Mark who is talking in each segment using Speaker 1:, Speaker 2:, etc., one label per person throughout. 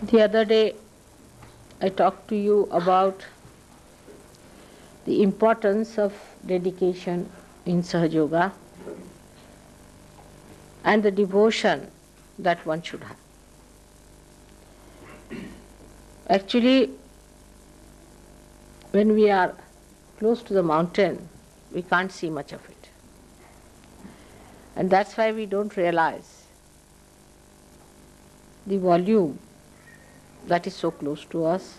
Speaker 1: The other day I talked to you about the importance of dedication in Sahaja Yoga and the devotion that one should have. Actually, when we are close to the mountain, we can't see much of it. And that's why we don't realize the volume that is so close to us,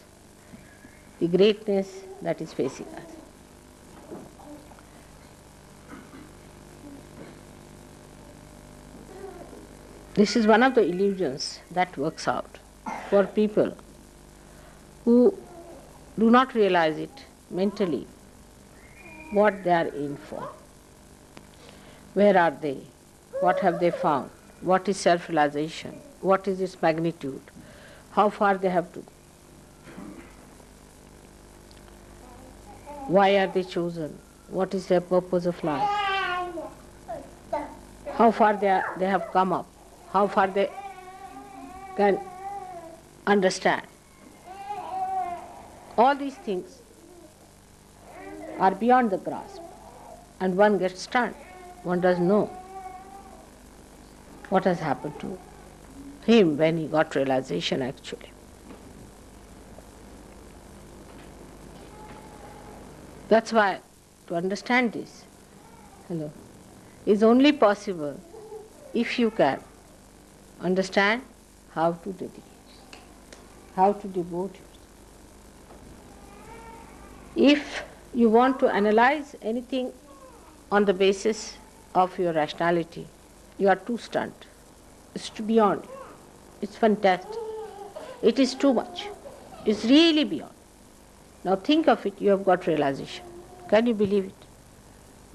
Speaker 1: the greatness that is facing us. This is one of the illusions that works out for people who do not realize it mentally, what they are in for. Where are they? What have they found? What is self-realization? What is its magnitude? How far they have to go? Why are they chosen? What is their purpose of life? How far they have come up? How far they can understand? All these things are beyond the grasp, and one gets stunned. One doesn't know what has happened to him when he got realization actually. That's why to understand this, is only possible if you can understand how to dedicate, how to devote yourself. If you want to analyze anything on the basis of your rationality, you are too stunned. It's beyond you. It's fantastic. It is too much. It's really beyond. Now think of it, you have got realization. Can you believe it?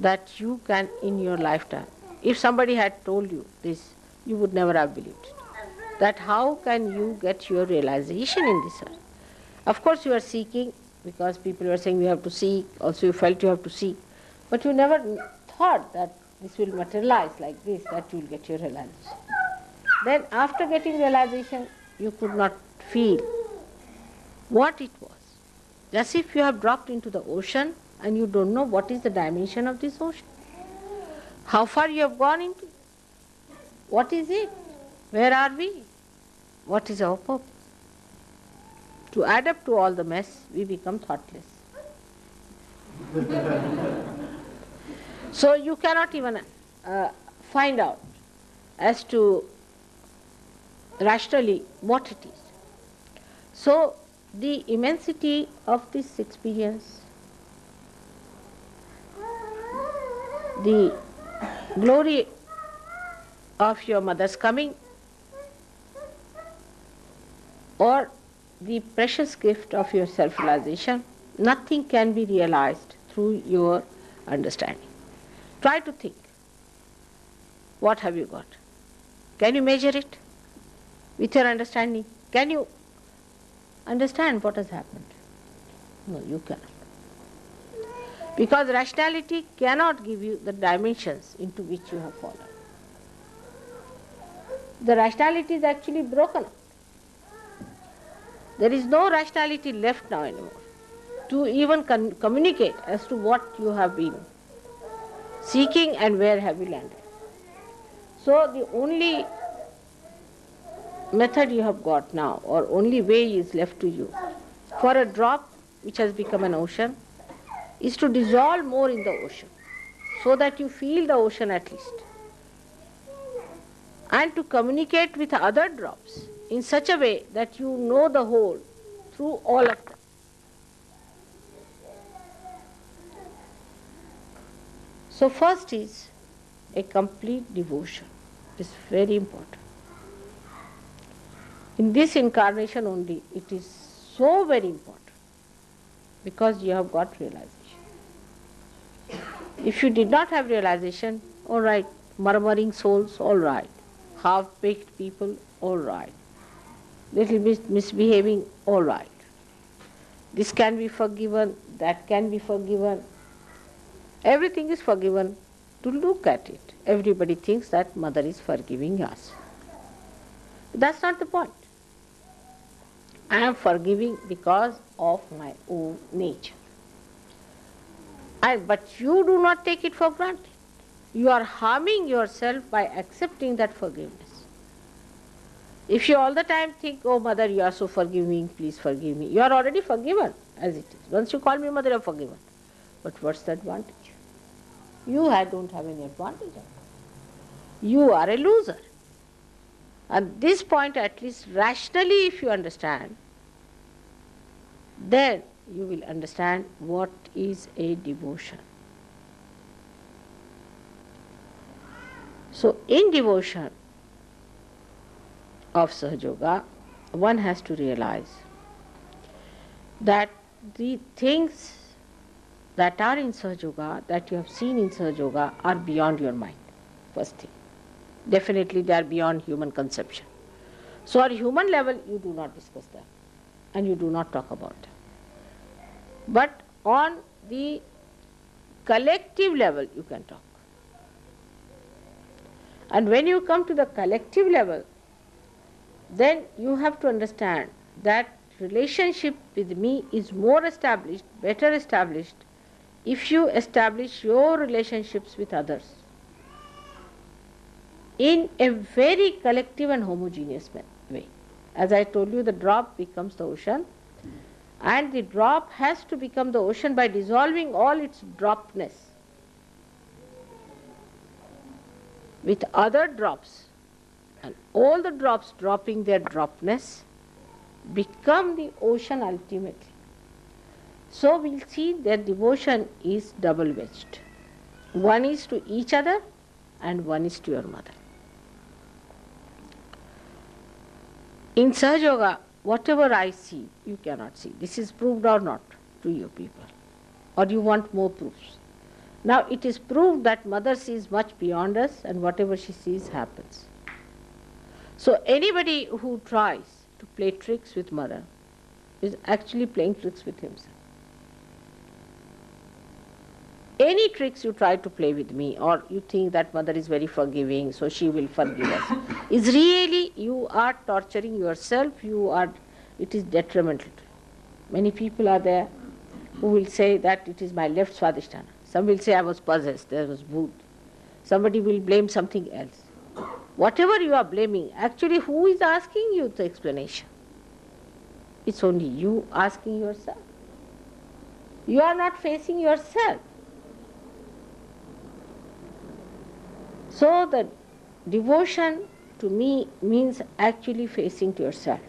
Speaker 1: That you can in your lifetime. If somebody had told you this, you would never have believed it. That how can you get your realization in this earth? Of course you are seeking, because people were saying you have to seek, also you felt you have to seek. But you never thought that this will materialize like this, that you will get your realization. Then after getting realization, you could not feel what it was. Just if you have dropped into the ocean and you don't know what is the dimension of this ocean. How far you have gone into? What is it? Where are we? What is our purpose? To add up to all the mess, we become thoughtless. So you cannot even find out as to rationally what it is. So the immensity of this experience, the glory of your mother's coming, or the precious gift of your self-realization, nothing can be realized through your understanding. Try to think. What have you got? Can you measure it with your understanding? Can you understand what has happened? No, you cannot. Because rationality cannot give you the dimensions into which you have fallen. The rationality is actually broken up. There is no rationality left now anymore to even communicate as to what you have been seeking and where have you landed. So the only method you have got now, or only way is left to you, for a drop which has become an ocean, is to dissolve more in the ocean, so that you feel the ocean at least, and to communicate with other drops in such a way that you know the whole through all of them. So first is a complete devotion. It is very important. In this incarnation only, it is so very important, because you have got realization. If you did not have realization, all right, murmuring souls, all right, half-baked people, all right, little bit misbehaving, all right. This can be forgiven, that can be forgiven. Everything is forgiven. To look at it, everybody thinks that mother is forgiving us. That's not the point. I am forgiving because of my own nature. But you do not take it for granted. You are harming yourself by accepting that forgiveness. If you all the time think, oh mother, you are so forgiving, please forgive me, you are already forgiven as it is. Once you call me mother, you are forgiven. But what's the advantage? You don't have any advantage of it. You are a loser. At this point, at least rationally, if you understand, then you will understand what is a devotion. So, in devotion of Sahaja Yoga, one has to realize that the things that are in Sahaja Yoga, that you have seen in Sahaja Yoga, are beyond your mind, first thing. Definitely they are beyond human conception. So on human level you do not discuss them and you do not talk about them. But on the collective level you can talk. And when you come to the collective level, then you have to understand that relationship with me is more established, better established, if you establish your relationships with others in a very collective and homogeneous way. As I told you, the drop becomes the ocean, and the drop has to become the ocean by dissolving all its dropness with other drops, and all the drops dropping their dropness become the ocean ultimately. So we'll see that devotion is double-edged. One is to each other and one is to your mother. In Sahaja Yoga, whatever I see, you cannot see. This is proved or not to you people? Or you want more proofs? Now it is proved that mother sees much beyond us and whatever she sees happens. So anybody who tries to play tricks with mother is actually playing tricks with himself. Any tricks you try to play with me, or you think that mother is very forgiving, so she will forgive us, is really, you are torturing yourself, it is detrimental to you. Many people are there who will say that it is my left swadhisthana. Some will say I was possessed, there was bhoot. Somebody will blame something else. Whatever you are blaming, actually who is asking you the explanation? It's only you asking yourself. You are not facing yourself. So the devotion to me means actually facing to yourself.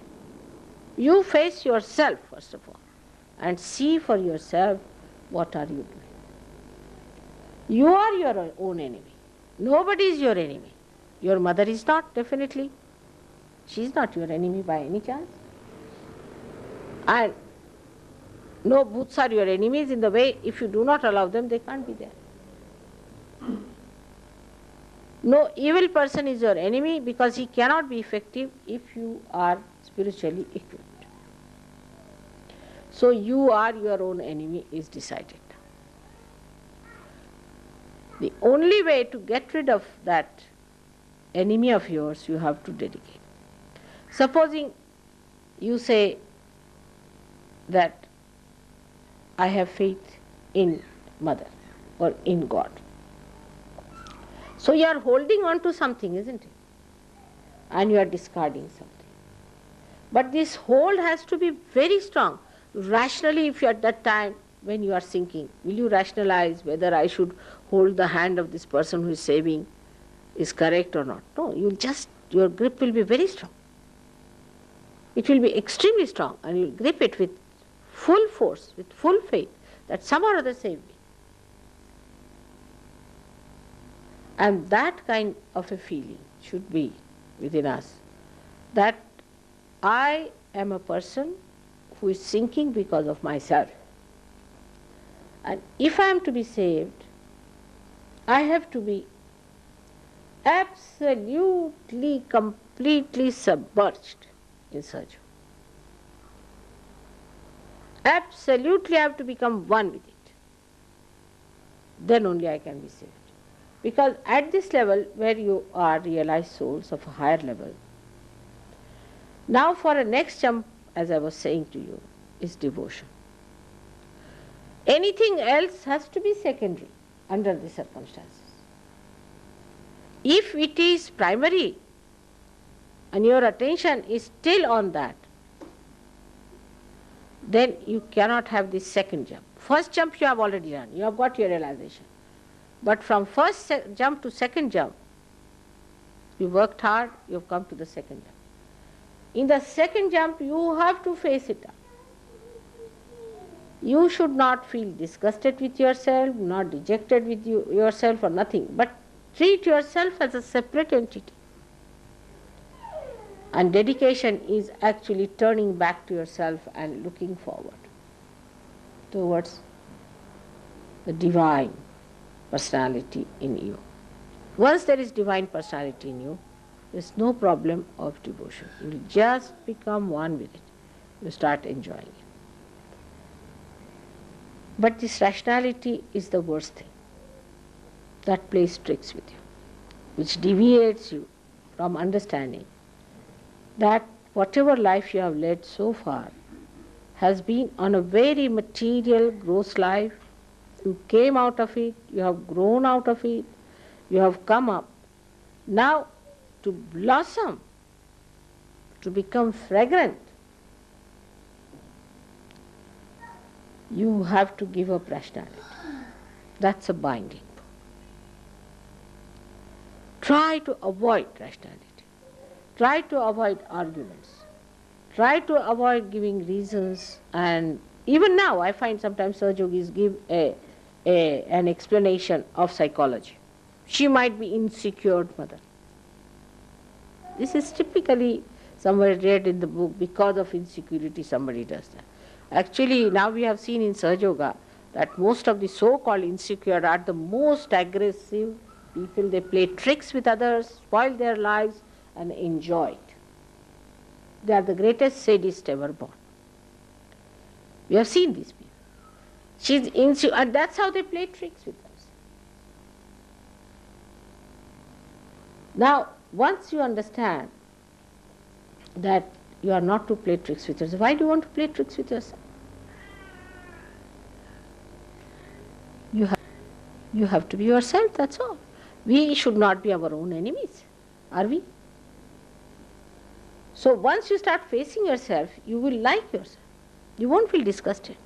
Speaker 1: You face yourself first of all and see for yourself what are you doing. You are your own enemy. Nobody is your enemy. Your mother is not, definitely. She is not your enemy by any chance. And no bhoots are your enemies in the way, if you do not allow them, they can't be there. No evil person is your enemy because he cannot be effective if you are spiritually equipped. So you are your own enemy is decided. The only way to get rid of that enemy of yours, you have to dedicate. Supposing you say that I have faith in mother or in God. So you are holding on to something, isn't it? And you are discarding something. But this hold has to be very strong. Rationally, if you are at that time when you are sinking, will you rationalize whether I should hold the hand of this person who is saving is correct or not? No, your grip will be very strong. It will be extremely strong, and you will grip it with full force, with full faith that some or other save me. And that kind of a feeling should be within us, that I am a person who is sinking because of myself. And if I am to be saved, I have to be absolutely, completely submerged in Sahaja. Absolutely I have to become one with it. Then only I can be saved. Because at this level where you are realized souls of a higher level, now for a next jump as I was saying to you, is devotion. Anything else has to be secondary under the circumstances. If it is primary and your attention is still on that, then you cannot have this second jump. First jump you have already done, you have got your realization. But from first jump to second jump, you worked hard, you have come to the second jump. In the second jump, you have to face it up. You should not feel disgusted with yourself, not dejected with yourself or nothing, but treat yourself as a separate entity. And dedication is actually turning back to yourself and looking forward towards the divine personality in you. Once there is divine personality in you, there is no problem of devotion. You will just become one with it. You start enjoying it. But this rationality is the worst thing. That plays tricks with you, which deviates you from understanding that whatever life you have led so far has been on a very material, gross life. You came out of it, you have grown out of it, you have come up. Now, to blossom, to become fragrant, you have to give up rationality. That's a binding. Try to avoid rationality. Try to avoid arguments. Try to avoid giving reasons. And even now, I find sometimes Sahajogis give an explanation of psychology. She might be insecure mother. This is typically somewhere read in the book, because of insecurity somebody does that. Actually, now we have seen in Sahaja Yoga that most of the so-called insecure are the most aggressive people. They play tricks with others, spoil their lives, and enjoy it. They are the greatest sadists ever born. We have seen these people. She's insecure, and that's how they play tricks with us. Now, once you understand that you are not to play tricks with yourself, why do you want to play tricks with yourself? You have to be yourself, that's all. We should not be our own enemies, are we? So once you start facing yourself, you will like yourself. You won't feel disgusted,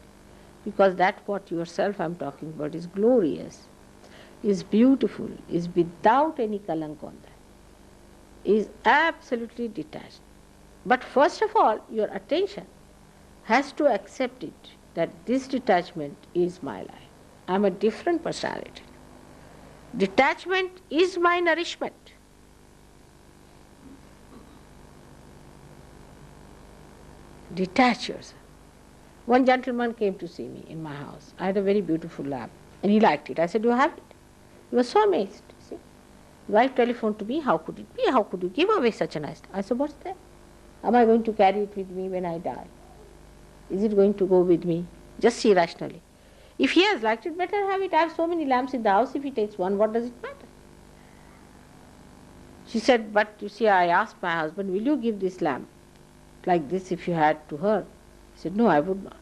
Speaker 1: because that what yourself I'm talking about is glorious, is beautiful, is without any kalank on that, is absolutely detached. But first of all, your attention has to accept it, that this detachment is my life. I'm a different personality. Detachment is my nourishment. Detach yourself. One gentleman came to see me in my house. I had a very beautiful lamp, and he liked it. I said, "You have it?" He was so amazed. See? His wife telephoned to me, "How could it be? How could you give away such a nice lamp?" I said, "What's that? Am I going to carry it with me when I die? Is it going to go with me?" Just see rationally. If he has liked it, better have it. I have so many lamps in the house. If he takes one, what does it matter? She said, "But you see, I asked my husband, will you give this lamp like this if you had to her?" He said, "No, I would not."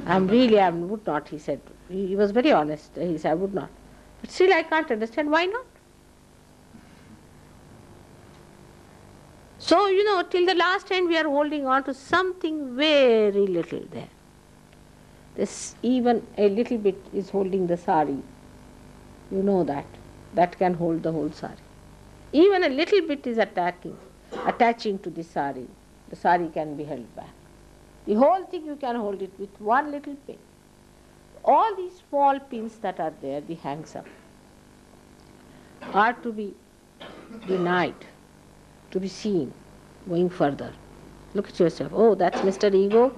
Speaker 1: I would not, he said. He was very honest. He said, "I would not." But still I can't understand why not. So, till the last end we are holding on to something very little there. This even a little bit is holding the sari. You know that. That can hold the whole sari. Even a little bit is attaching to the sari. The sari can be held back. The whole thing you can hold it with one little pin. All these small pins that are there, the hangs up, are to be denied, to be seen, going further. Look at yourself. Oh, that's Mr. Ego.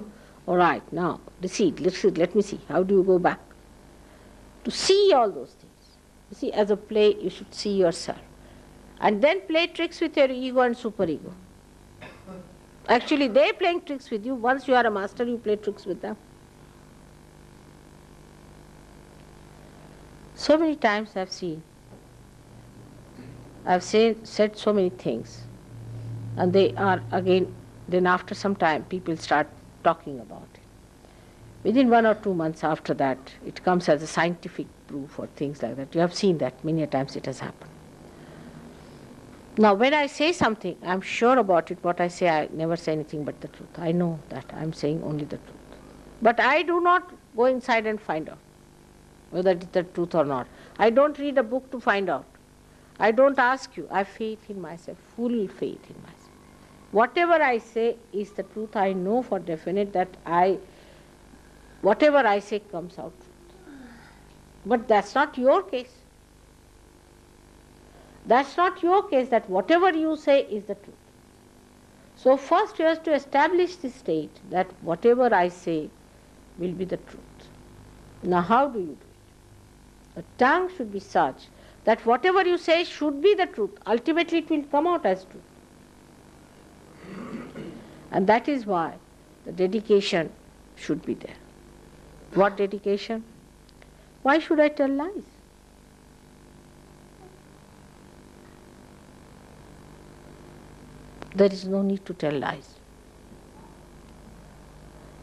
Speaker 1: All right, now, let me see. How do you go back? To see all those things. You see, as a play, you should see yourself. And then play tricks with your ego and superego. Actually, they're playing tricks with you. Once you are a master, you play tricks with them. So many times I've said so many things And they are again, then after some time people start talking about it. Within 1 or 2 months after that, it comes as a scientific proof or things like that. You have seen that many a times it has happened. Now when I say something, I am sure about it. What I say, I never say anything but the truth. I know that I am saying only the truth. But I do not go inside and find out whether it is the truth or not. I don't read a book to find out. I don't ask you. I have faith in myself, full faith in myself. Whatever I say is the truth. I know for definite that whatever I say comes out truth. But that's not your case. That's not your case, that whatever you say is the truth. So first you have to establish the state that whatever I say will be the truth. Now how do you do it? The tongue should be such that whatever you say should be the truth. Ultimately it will come out as truth. And that is why the dedication should be there. What dedication? Why should I tell lies? There is no need to tell lies.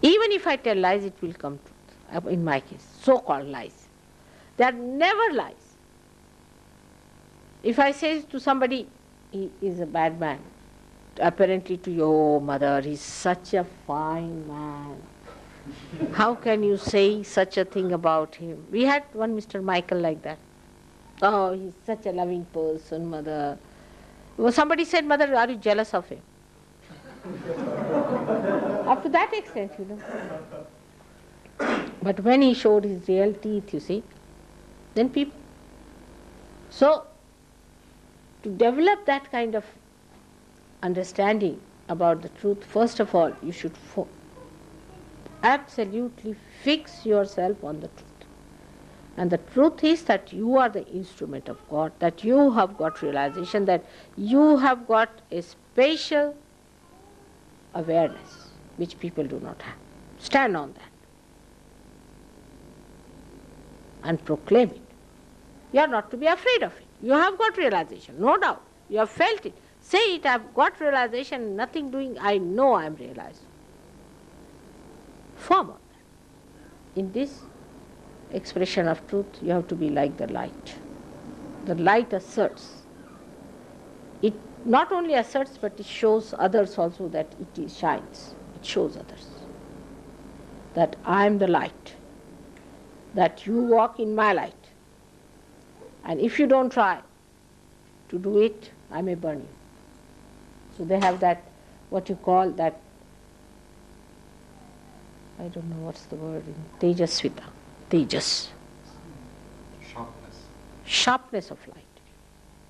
Speaker 1: Even if I tell lies, it will come truth. In my case, so-called lies. They are never lies. If I say to somebody, he is a bad man, apparently to your mother, he is such a fine man. How can you say such a thing about him? We had one Mr. Michael like that. Oh, he is such a loving person, mother. Somebody said, mother, are you jealous of him? Up to that extent, you know. But when he showed his real teeth, you see, then people... So, to develop that kind of understanding about the truth, first of all, you should absolutely fix yourself on the truth. And the truth is that you are the instrument of God, that you have got realization, that you have got a special awareness which people do not have. Stand on that and proclaim it. You are not to be afraid of it. You have got realization, no doubt. You have felt it. Say it, I have got realization, nothing doing, I know I am realized. Form on that. In this expression of truth, you have to be like the light. The light asserts. It not only asserts, but it shows others also that it shines. It shows others that I am the light, that you walk in my light. And if you don't try to do it, I may burn you. So they have that, what you call that, I don't know what's the word in Tejasvita. Tejas.
Speaker 2: Sharpness.
Speaker 1: Sharpness of light.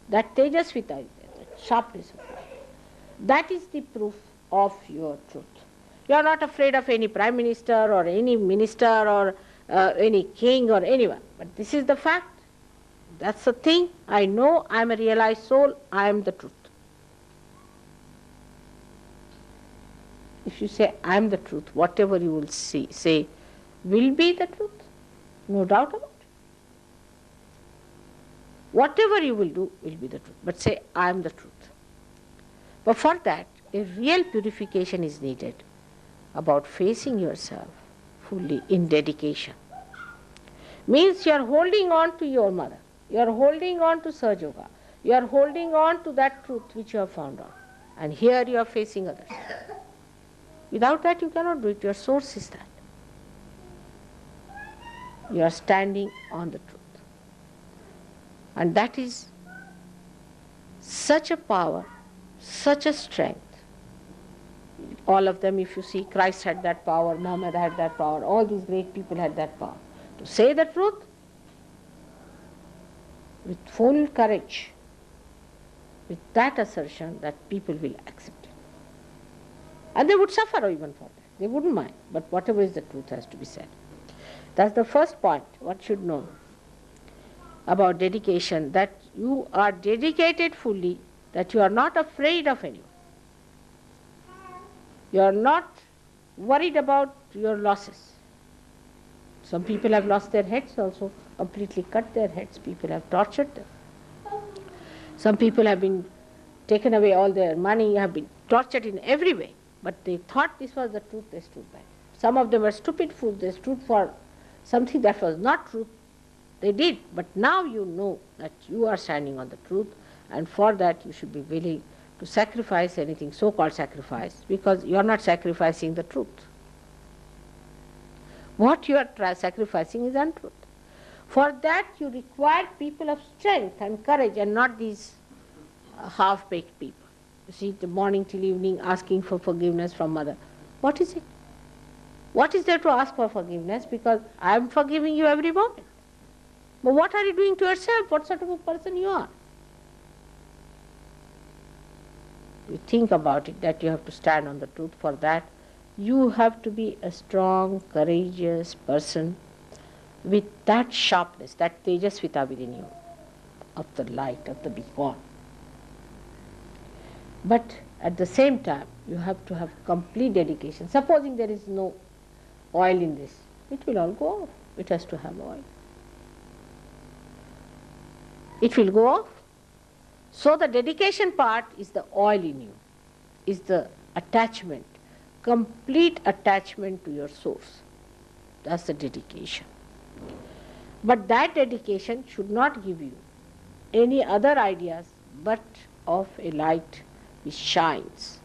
Speaker 1: That Tejasvita is there, that sharpness of light. That is the proof of your truth. You are not afraid of any prime minister or any minister or any king or anyone. But this is the fact. That's the thing. I know I am a realized soul. I am the truth. If you say I am the truth, whatever you will say will be the truth. No doubt about it. Whatever you will do will be the truth. But say I am the truth. But for that, a real purification is needed about facing yourself fully in dedication. Means you are holding on to your mother. You are holding on to Sahaja Yoga. You are holding on to that truth which you have found out. And here you are facing others. Without that you cannot do it. Your source is that. You are standing on the truth. And that is such a power, such a strength. All of them, if you see, Christ had that power, Muhammad had that power, all these great people had that power. To say the truth with full courage, with that assertion that people will accept it. And they would suffer even for that. They wouldn't mind. But whatever is the truth has to be said. That's the first point, what should know about dedication, that you are dedicated fully, that you are not afraid of anyone. You are not worried about your losses. Some people have lost their heads also, completely cut their heads. People have tortured them. Some people have been taken away all their money, have been tortured in every way. But they thought this was the truth, they stood by it. Some of them were stupid fools, they stood for something that was not truth. They did, but now you know that you are standing on the truth, and for that you should be willing to sacrifice anything, so-called sacrifice, because you are not sacrificing the truth. What you are sacrificing is untruth. For that you require people of strength and courage, and not these half-baked people. You see, the morning till evening asking for forgiveness from mother. What is it? What is there to ask for forgiveness? Because I am forgiving you every moment. But what are you doing to yourself? What sort of a person you are? You think about it, that you have to stand on the truth. For that, you have to be a strong, courageous person with that sharpness, that tejasvita within you, of the light, of the beacon. But at the same time, you have to have complete dedication. Supposing there is no oil in this, it will all go off. It has to have oil. It will go off. So the dedication part is the oil in you, is the attachment, complete attachment to your source. That's the dedication. But that dedication should not give you any other ideas but of a light which shines,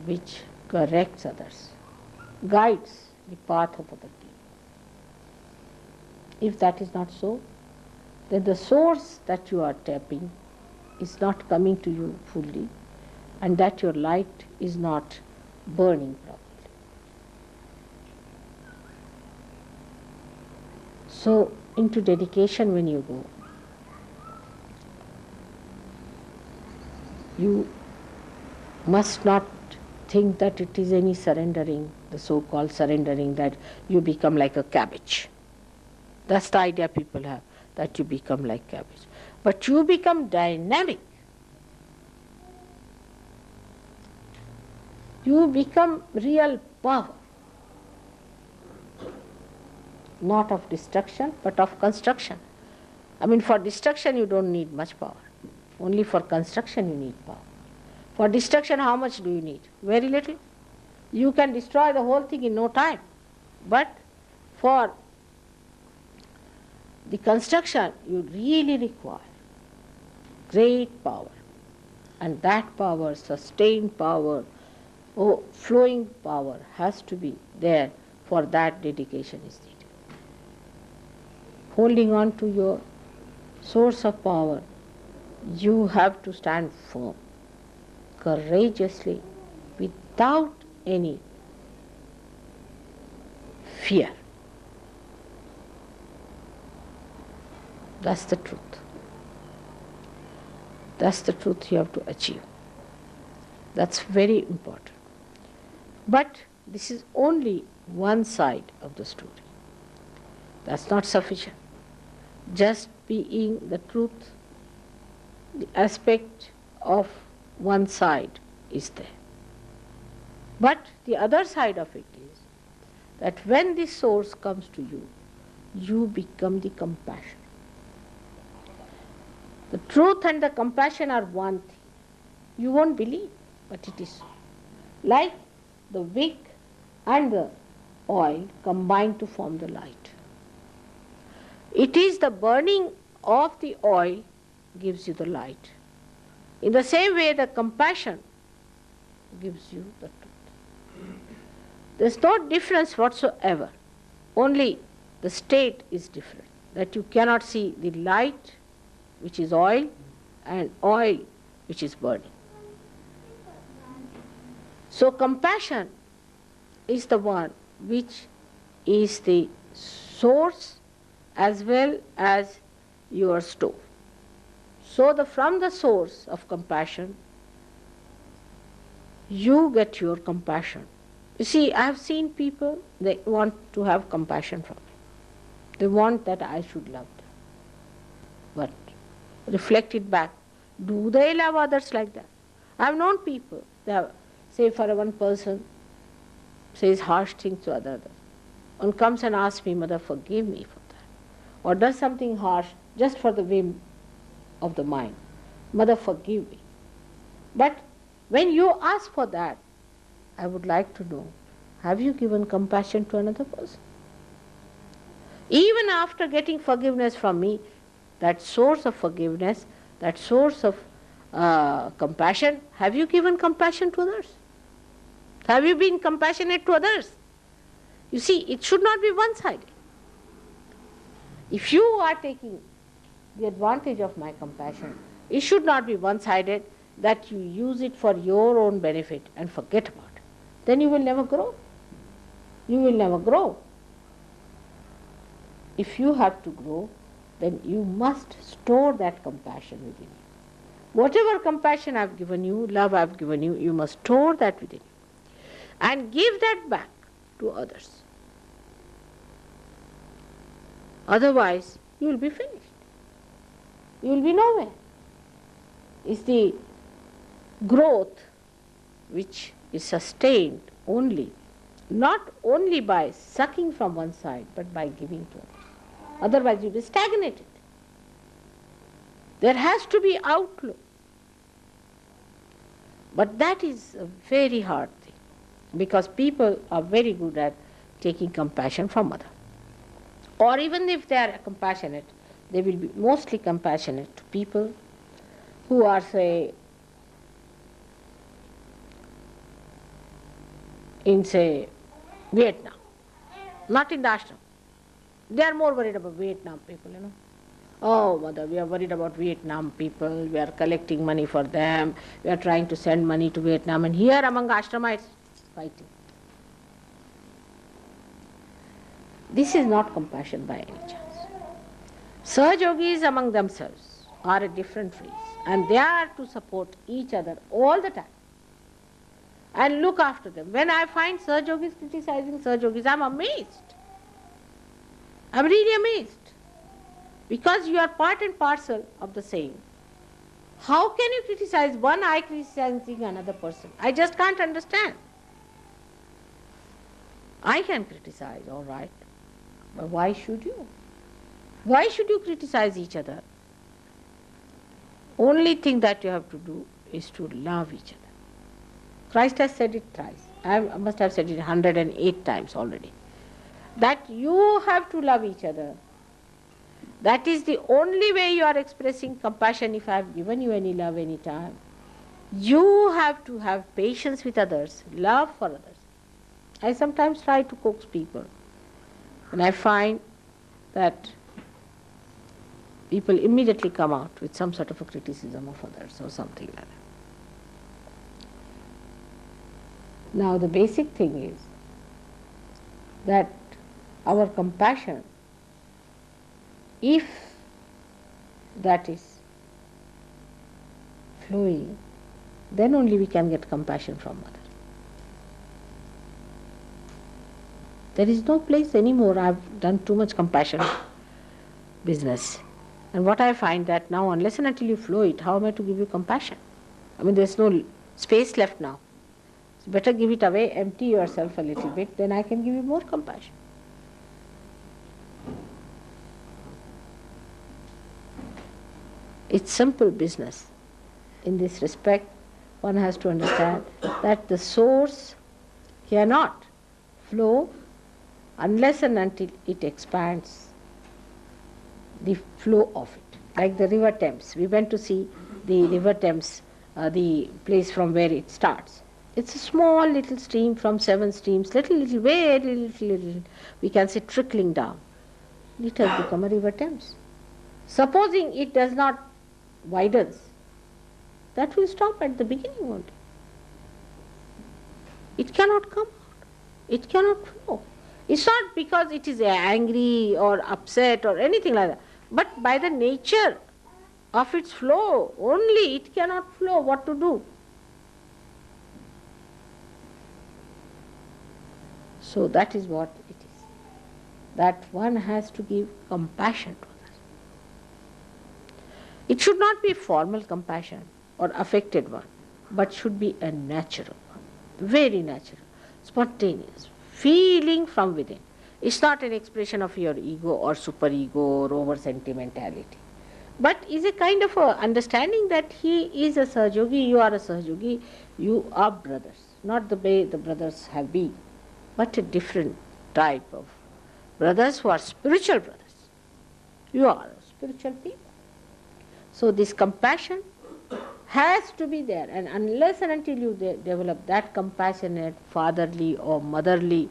Speaker 1: which corrects others, guides the path of other people. If that is not so, then the source that you are tapping is not coming to you fully, and that your light is not burning properly. So, into dedication when you go, you must not think that it is any surrendering, the so-called surrendering, that you become like a cabbage. That's the idea people have, that you become like cabbage. But you become dynamic. You become real power. Not of destruction, but of construction. I mean, for destruction you don't need much power. Only for construction you need power. For destruction, how much do you need? Very little. You can destroy the whole thing in no time. But for the construction, you really require great power. And that power, sustained power, flowing power, has to be there. For that, dedication is needed. Holding on to your source of power, you have to stand firm, courageously, without any fear. That's the truth. That's the truth you have to achieve. That's very important. But this is only one side of the story. That's not sufficient. Just being the truth, the aspect of one side is there. But the other side of it is that when this source comes to you, you become the compassion. The truth and the compassion are one thing. You won't believe, but it is so. Like the wick and the oil combine to form the light. It is the burning of the oil gives you the light. In the same way, the compassion gives you the truth. There's no difference whatsoever. Only the state is different. That you cannot see the light, which is oil, and oil, which is burning. So compassion is the one which is the source as well as your stove. So from the source of compassion, you get your compassion. You see, I have seen people, they want to have compassion from me. They want that I should love them. But reflect it back. Do they love others like that? I have known people, they have, say for one person says harsh things to others. One comes and asks me, Mother, forgive me for that. Or does something harsh just for the whim of the mind. Mother, forgive me. But when you ask for that, I would like to know, have you given compassion to another person? Even after getting forgiveness from me, that source of forgiveness, that source of compassion, have you given compassion to others? Have you been compassionate to others? You see, it should not be one-sided. If you are taking the advantage of my compassion, it should not be one-sided, that you use it for your own benefit and forget about it. Then you will never grow. You will never grow. If you have to grow, then you must store that compassion within you. Whatever compassion I have given you, love I have given you, you must store that within you. And give that back to others. Otherwise, you will be finished. You will be nowhere. It's the growth which is sustained only, not only by sucking from one side, but by giving to others. Otherwise, you will be stagnated. There has to be outflow. But that is a very hard thing, because people are very good at taking compassion from others. Or even if they are compassionate, they will be mostly compassionate to people who are, say, in, say, Vietnam, not in the ashram. They are more worried about Vietnam people, you know. Oh, mother, we are worried about Vietnam people, we are collecting money for them, we are trying to send money to Vietnam, and here among ashramites, fighting. This is not compassion by any chance. Sahajogis among themselves are a different race, and they are to support each other all the time and look after them. When I find Sahajogis criticizing Sahajogis, I am amazed. I am really amazed. Because you are part and parcel of the same. How can you criticize one eye criticizing another person? I just can't understand. I can criticize, all right. But why should you? Why should you criticize each other? Only thing that you have to do is to love each other. Christ has said it thrice. I must have said it 108 times already. That you have to love each other. That is the only way you are expressing compassion. If I have given you any love any time, you have to have patience with others, love for others. I sometimes try to coax people, and I find that people immediately come out with some sort of a criticism of others or something like that. Now the basic thing is that our compassion, if that is flowing, then only we can get compassion from others. There is no place anymore. I have done too much compassion business. And what I find that now, unless and until you flow it, how am I to give you compassion? I mean, there's no space left now. It's better give it away, empty yourself a little bit, then I can give you more compassion. It's simple business. In this respect, one has to understand that the source cannot flow unless and until it expands the flow of it. Like the river Thames. We went to see the river Thames, the place from where it starts. It's a small little stream from 7 streams, very little, we can say trickling down. It has become a river Thames. Supposing it does not widens, that will stop at the beginning only. It cannot come out. It cannot flow. It's not because it is angry or upset or anything like that, but by the nature of its flow, only it cannot flow. What to do? So that is what it is. That one has to give compassion to others. It should not be formal compassion or affected one, but should be a natural one, very natural, spontaneous, feeling from within. It's not an expression of your ego or superego or over sentimentality. but is a kind of a understanding that he is a Sahajogi, you are a Sahajogi, you are brothers. Not the way the brothers have been, but a different type of brothers who are spiritual brothers. You are spiritual people. So this compassion has to be there, and unless and until you develop that compassionate, fatherly or motherly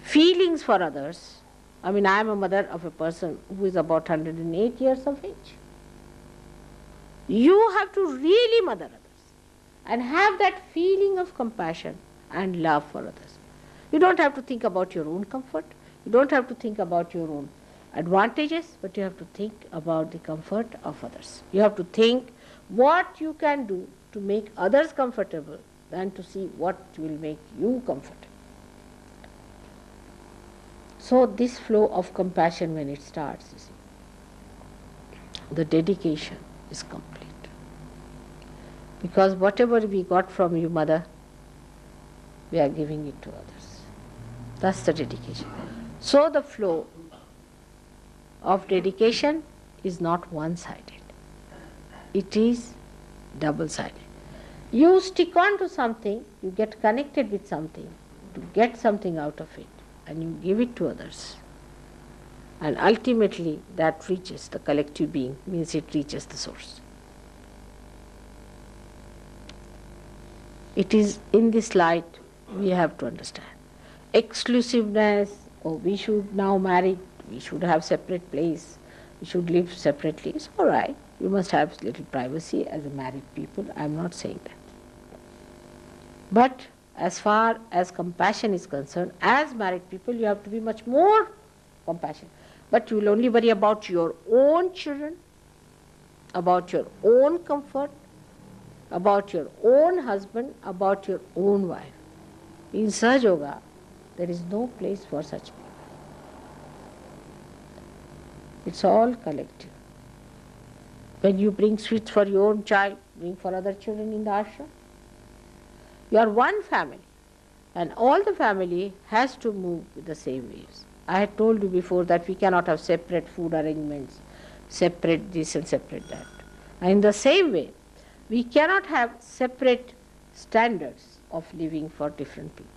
Speaker 1: feelings for others. I mean, I am a mother of a person who is about 108 years of age. You have to really mother others and have that feeling of compassion and love for others. You don't have to think about your own comfort. You don't have to think about your own advantages, but you have to think about the comfort of others. You have to think what you can do to make others comfortable than to see what will make you comfortable. So this flow of compassion, when it starts, you see, the dedication is complete. Because whatever we got from you, Mother, we are giving it to others. That's the dedication. So the flow of dedication is not one-sided. It is double-sided. You stick on to something, you get connected with something, to get something out of it, and you give it to others. And ultimately that reaches the collective being, means it reaches the source. It is in this light we have to understand. Exclusiveness, oh, we should now marry, we should have separate place, we should live separately. It's all right. You must have little privacy as a married people. I am not saying that. But as far as compassion is concerned, as married people, you have to be much more compassionate. But you will only worry about your own children, about your own comfort, about your own husband, about your own wife. In Sahaja Yoga, there is no place for such people. It's all collective. When you bring sweets for your own child, bring for other children in the ashram. You are one family, and all the family has to move with the same waves. I had told you before that we cannot have separate food arrangements, separate this and separate that. And in the same way, we cannot have separate standards of living for different people.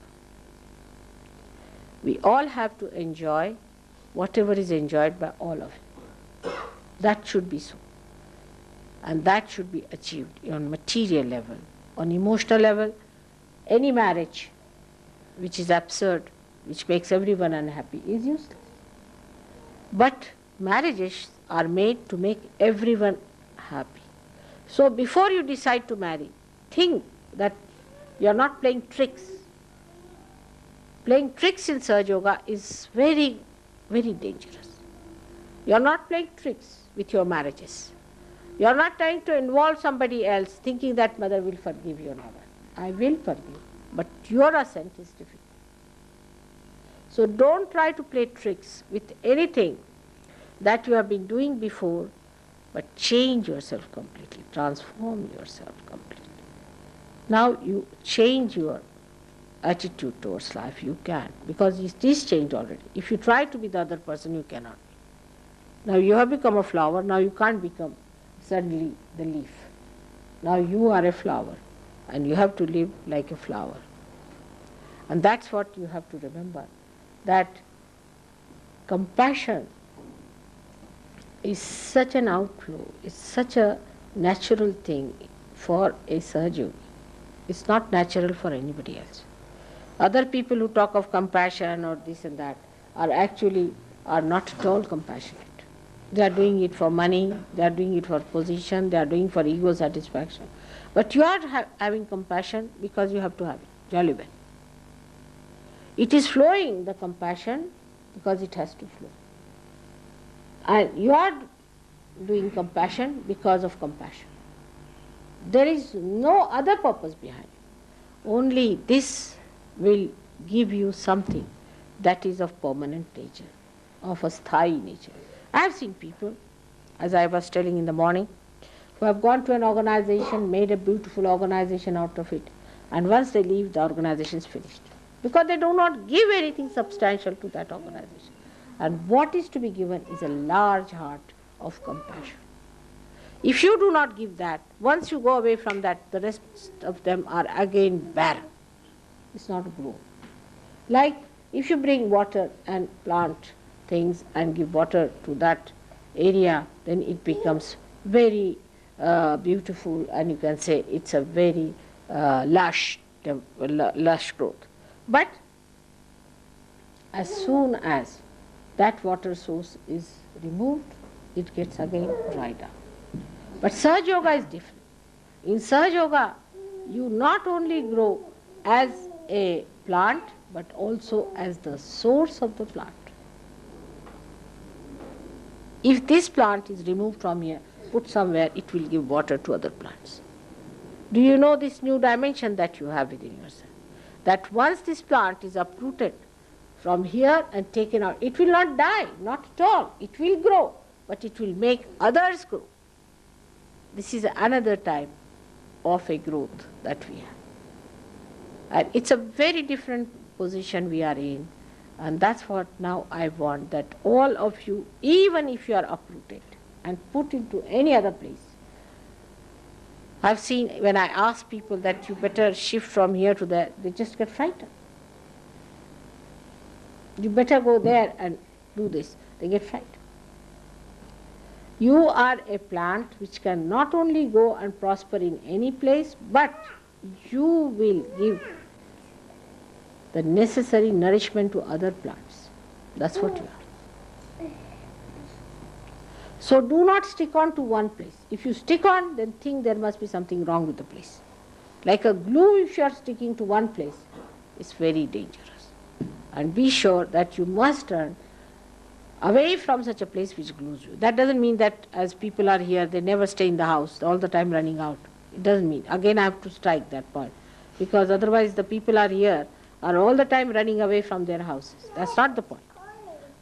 Speaker 1: We all have to enjoy whatever is enjoyed by all of you. That should be so. And that should be achieved on material level. On emotional level, any marriage which is absurd, which makes everyone unhappy, is useless. But marriages are made to make everyone happy. So before you decide to marry, think that you are not playing tricks. Playing tricks in Sahaja Yoga is very, very dangerous. You are not playing tricks with your marriages. You are not trying to involve somebody else thinking that Mother will forgive you or not. I will forgive, but your assent is difficult. So don't try to play tricks with anything that you have been doing before, but change yourself completely, transform yourself completely. Now you change your attitude towards life, you can, because it is changed already. If you try to be the other person, you cannot be. Now you have become a flower, now you can't become suddenly the leaf. Now you are a flower, and you have to live like a flower. And that's what you have to remember, that compassion is such an outflow, it's such a natural thing for a Sahaja Yogi. It's not natural for anybody else. Other people who talk of compassion or this and that are not at all compassionate. They are doing it for money, they are doing it for position, they are doing for ego satisfaction. But you are having compassion because you have to have it, jolly well. It is flowing, the compassion, because it has to flow. And you are doing compassion because of compassion. There is no other purpose behind it. Only this will give you something that is of permanent nature, of a sthayi nature. I have seen people, as I was telling in the morning, who have gone to an organization, made a beautiful organization out of it, and once they leave, the organization is finished. Because they do not give anything substantial to that organization. And what is to be given is a large heart of compassion. If you do not give that, once you go away from that, the rest of them are again barren. It's not grow. Like if you bring water and plant things and give water to that area, then it becomes very beautiful, and you can say it's a very lush growth. But as soon as that water source is removed, it gets again dried up. But Sahaja Yoga is different. In Sahaja Yoga, you not only grow as a plant, but also as the source of the plant. If this plant is removed from here, put somewhere, it will give water to other plants. Do you know this new dimension that you have within yourself? That once this plant is uprooted from here and taken out, it will not die, not at all. It will grow, but it will make others grow. This is another type of a growth that we have. And it's a very different position we are in. And that's what now I want, that all of you, even if you are uprooted and put into any other place. I've seen when I ask people that you better shift from here to there, they just get frightened. You better go there and do this. They get frightened. You are a plant which can not only go and prosper in any place, but you will give the necessary nourishment to other plants. That's what you are. So do not stick on to one place. If you stick on, then think there must be something wrong with the place. Like a glue, if you are sticking to one place, it's very dangerous. And be sure that you must turn away from such a place which glues you. That doesn't mean that as people are here, they never stay in the house, all the time running out. It doesn't mean. Again, I have to strike that point. Because otherwise the people are here, are all the time running away from their houses. That's not the point.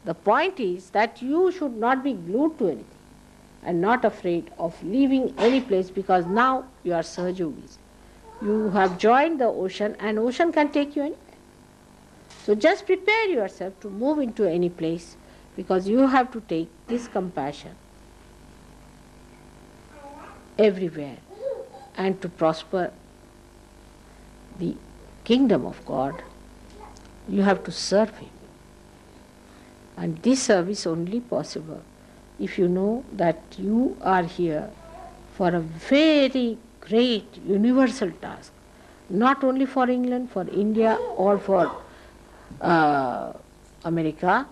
Speaker 1: The point is that you should not be glued to anything and not afraid of leaving any place, because now you are Sahajogis. You have joined the ocean, and ocean can take you anywhere. So just prepare yourself to move into any place, because you have to take this compassion everywhere and to prosper the kingdom of God, you have to serve Him. And this service only possible if you know that you are here for a very great universal task, not only for England, for India or for America,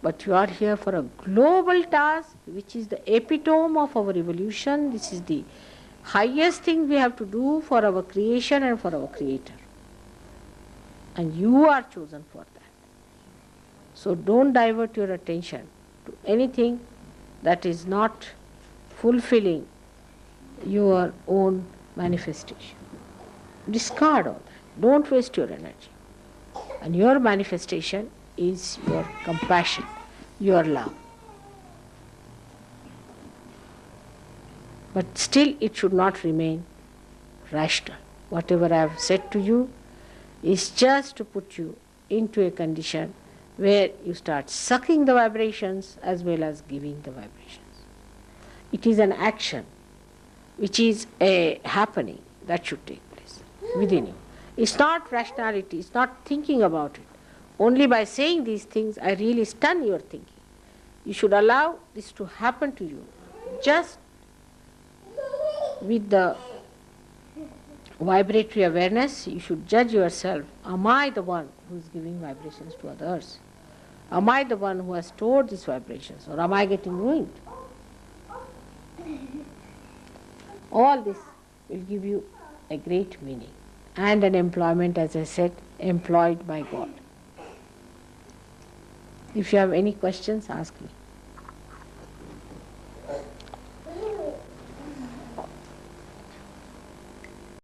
Speaker 1: but you are here for a global task which is the epitome of our evolution. This is the highest thing we have to do for our creation and for our Creator. And you are chosen for that. So don't divert your attention to anything that is not fulfilling your own manifestation. Discard all that. Don't waste your energy. And your manifestation is your compassion, your love. But still it should not remain rational. Whatever I have said to you is just to put you into a condition where you start sucking the vibrations as well as giving the vibrations. It is an action which is a happening that should take place within you. It's not rationality, it's not thinking about it. Only by saying these things I really stun your thinking. You should allow this to happen to you just with the vibratory awareness. You should judge yourself. Am I the one who is giving vibrations to others? Am I the one who has stored these vibrations, or am I getting ruined? All this will give you a great meaning and an employment, as I said, employed by God. If you have any questions, ask me.